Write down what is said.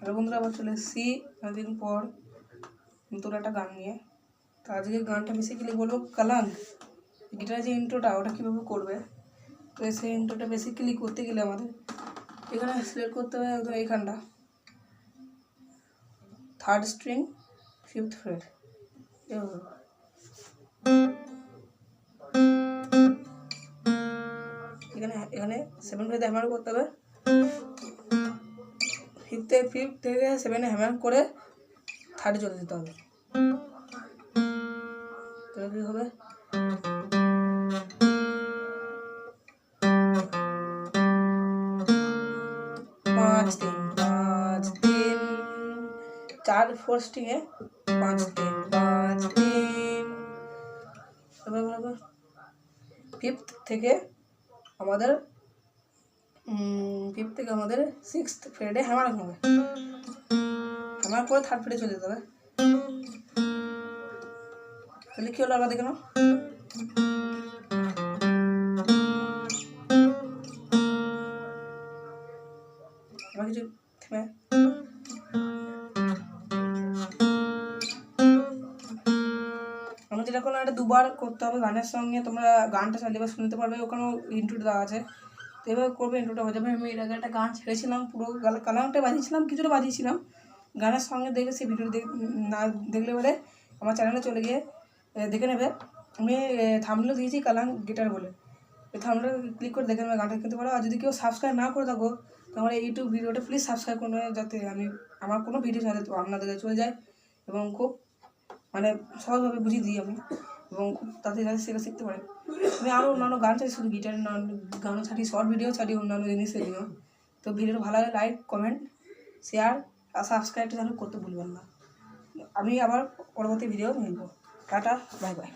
Hello বন্ধুরা, আবার চলে এসেছি অনেকদিন পর নতুন একটা গান নিয়ে। তো আজকে গানটা বেসিক্যালি বলবো কালাঙ্ক। গিটারের যে ইন্ট্রোটা ওটা কীভাবে করবে। তো সেই ইন্ট্রোটা বেসিক্যালি করতে গেলে আমাদের এখানে সিলেক্ট করতে হবে একদম এইখানটা, 3rd স্ট্রিং 5th ফ্রেট। এখানে 7 ফ্রেটে হ্যামার করতে হবে। 5 থেকে 7 হ্যামার করে 3rd চলে দিতে হবে। তাহলে কী হবে, পাঁচ তিন 4 4 স্ট্রিংয়ে 5 3 5 3। এবার বলবো 5th থেকে আমাদের 6th ফ্রেটে হ্যামার হবে। হ্যামার করে 3rd ফ্রেটে চলে যেতে হবে। তাহলে কী হলো আবার দেখে নাও। আবার কিছু থেমে আমি যেটা করলাম, এটা দুবার করতে হবে গানের সঙ্গে। তোমরা গানটা চালিয়ে শুনতে পারবে, ওখানেও ইন্ট্রোটা দেওয়া আছে। তো এভাবে করবে, ইন্ট্রোটা হয়ে যাবে। আমি এর আগে একটা গান ছেড়েছিলাম, পুরো কালামটা বাজিয়েছিলাম, কিছুটা বাজিয়েছিলাম গানের সঙ্গে। দেখে সেই ভিডিওটা না দেখলে বলে আমার চ্যানেলে চলে গিয়ে দেখে নেবে। আমি থাম্বনেল দিয়েছি কালাঙ্ক গিটার বলে, ওই থাম্বনেলটা ক্লিক করে দেখে নেবে, গানটা কিনতে পারো। আর যদি কেউ সাবস্ক্রাইব না করে থাকো তো আমার এই ইউটিউব ভিডিওটা প্লিজ সাবস্ক্রাইব করে নেবে, যাতে আমার কোনো ভিডিও সাথে আপনাদের চলে যায় এবং খুব সহজভাবে বুঝিয়ে দিই আমি, এবং খুব তাড়াতাড়ি সেটা শিখতে পারে। আমি আরও অন্যান্য গান ছাড়ি, শুধু গিটার গানও ছাড়ি, শর্ট ভিডিও ছাড়ি, অন্যান্য জিনিসের দিও। তো ভিডিওটা ভালো লাগে লাইক, কমেন্ট, শেয়ার আর সাবস্ক্রাইবটা যেন করতে ভুলবেন না। আমি আবার পরবর্তী ভিডিও মিলবো। Tata, bye by.